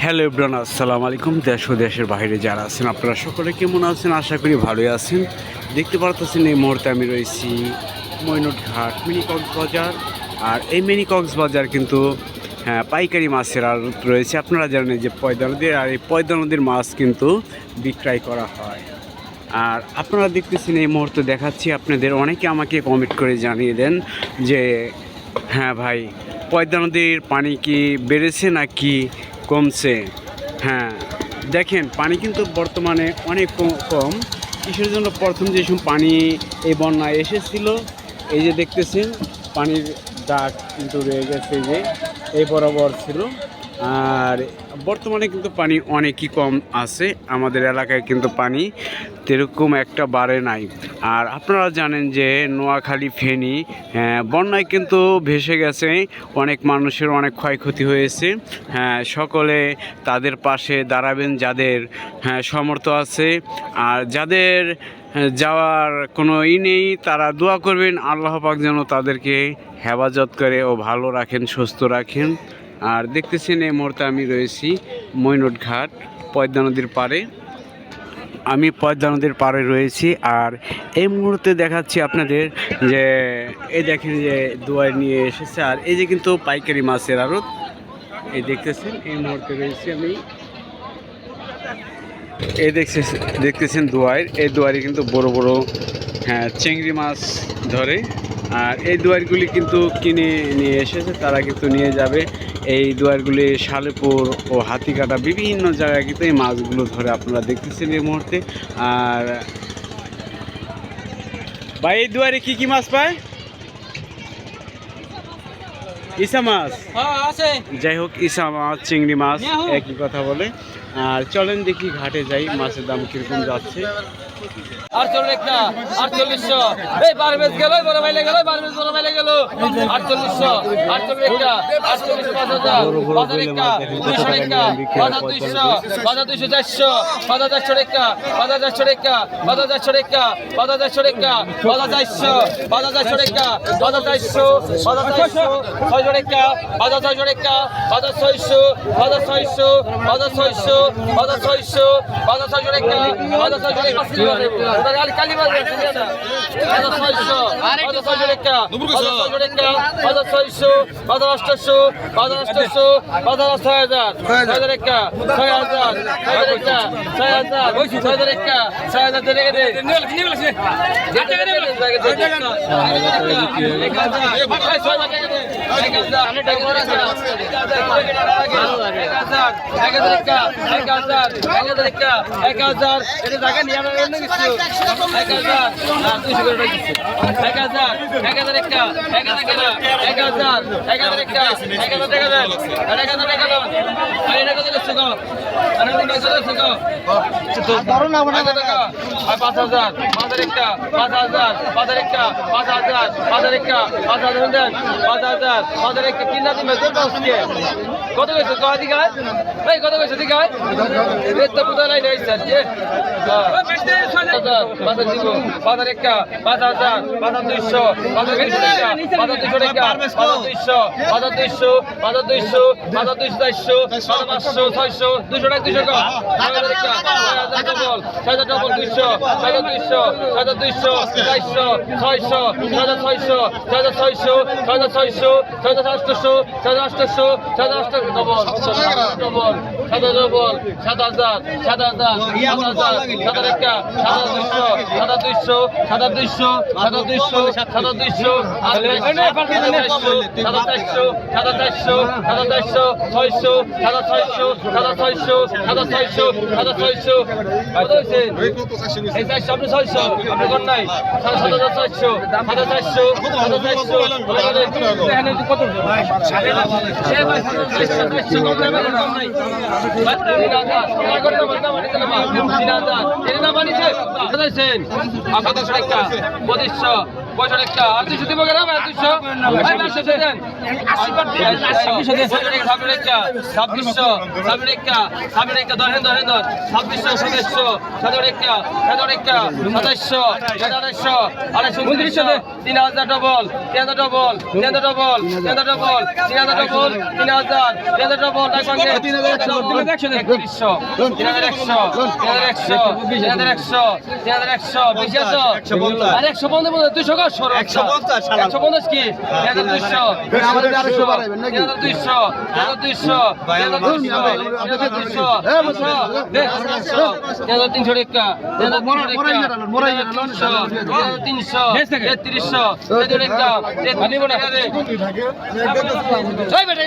Hello everyone, আসসালামু আলাইকুম। দেশ ও দেশের বাইরে যারা আছেন আপনারা সকলে কেমন আছেন? আশা করি ভালোই আছেন। দেখতে পারতেছেন এই মুহূর্তে আমি রয়েছি মৈনট ঘাট মিনি কক্সবাজার। আর এই মিনি কক্সবাজার কিন্তু পাইকারি মাছের আড়ত রয়েছে। আপনারা জানেন যে পয়দা নদীর, আর এই পয়দা নদীর মাছ কিন্তু বিক্রয় করা হয়। আর আপনারা দেখতেছেন এই মুহূর্তে দেখাচ্ছি আপনাদের, অনেকে আমাকে কমেন্ট করে জানিয়ে দেন যে হ্যাঁ ভাই, পয়দা নদীর পানি কি বেড়েছে নাকি কমছে? হ্যাঁ, দেখেন পানি কিন্তু বর্তমানে অনেক কম। কিসের জন্য? প্রথম যে সময় পানি এই বন্যায় এসেছিল, এই যে দেখতেছেন পানির দাগ কিন্তু রয়ে গেছে, যে এই বরাবর ছিল। আর বর্তমানে কিন্তু পানি অনেকই কম আছে। আমাদের এলাকায় কিন্তু পানি সেরকম একটা বাড়ে নাই। আর আপনারা জানেন যে নোয়াখালী, ফেনী বন্যায় কিন্তু ভেসে গেছে, অনেক মানুষের অনেক ক্ষয়ক্ষতি হয়েছে। হ্যাঁ, সকলে তাদের পাশে দাঁড়াবেন যাদের সামর্থ্য আছে। আর যাদের যাওয়ার কোনো নেই, তারা দোয়া করবেন আল্লাহ পাক যেন তাদেরকে হেফাজত করে ও ভালো রাখেন, সুস্থ রাখেন। আর দেখতেছেন এই মুহূর্তে আমি রয়েছি মৈনট ঘাট পদ্মা নদীর পাড়ে। আমি পদ্মা নদীর পাড়ে রয়েছি। আর এই মুহূর্তে দেখাচ্ছি আপনাদের যে এই দেখেন যে দুয়ার নিয়ে এসেছে। আর এই যে কিন্তু পাইকারি মাছের আড়ত, এই দেখতেছেন এই মুহূর্তে রয়েছি আমি। এই দেখতেছেন দুয়ার, এই দুয়ারে কিন্তু বড় বড় চিংড়ি মাছ ধরে। আর এই দুয়ারগুলি কিন্তু কিনে নিয়ে এসেছে, তারা কিন্তু নিয়ে যাবে। এই দুয়ারগুলি সালেপুর ও হাতিকাটা বিভিন্ন জায়গায় কিন্তু এই মাছগুলো ধরে, আপনারা দেখতেছেন এই মুহূর্তে। আর ভাই, এই দুয়ারে কি কি মাছ পায়? ইসা মাছ আছে, যাই হোক, ইসা মাছ, চিংড়ি মাছ একই কথা বলে। আর চলেন দেখি ঘাটে যাই, মাছের দাম কিরকম যাচ্ছে। 48টা 4800, এই বারবেজ গেল, বড় মাইলে গেল, বারবেজ বড় মাইলে গেল 4800, 48টা 48 5000, 5000টা 200 টাকা, 5200, 5200 400, 5400 টাকা, 5400 টাকা, 5400 টাকা, 5400 টাকা, 5400, 5400 টাকা, 5400, 5400, 600 টাকা, 5600 টাকা, 5600, 5600, 5600, 5600, 5600 টাকা, 5600 টাকা। কত গেছে দিঘায়? এই কত গেছে দিঘায়? তো কোথায় নাই 5200, 5200, 5200, 5200 টাকা, 5200 টাকা, 5200, 5200, 5200, 5200, 500, 600, 200 টাকা, 200 টাকা, 6000 টাকা, 6000 double, 6000 double, 200, 6200, 6200, 400, 600, 6600, 6600, 6600, 6800, 6800, 6800 double, double, 7000 double, 7000, 7000, 7000, 7000 টাকা, 7200, 7200, 7200, 7200, 7200, 7400, 7400, 7400, 7400, 600, 7600, 7600, 7600, 7600, কত হয়েছে? এই 400, আপনি 600, আপনি কোন নাই? 7400, 7400, 7400, এখানে কত? পয়সা একটা আর 200 দিব কেন 200 ভাই 500 দেন 2600 একটা 2600 একটা 2600 একটা ধরেন 2600 2700 একটা 2700 2800 3000 double 3000 double 3000 double 3000 double 3000 double 3000 3000 double টাকা 3100 বেশি আছো আর 150 বলে 200 কর 150 কি 200 আমাদের 200 বাড়াইবেন নাকি 200 200 300 টাকা 300 3300 টাকা পানি বনা এই বেটা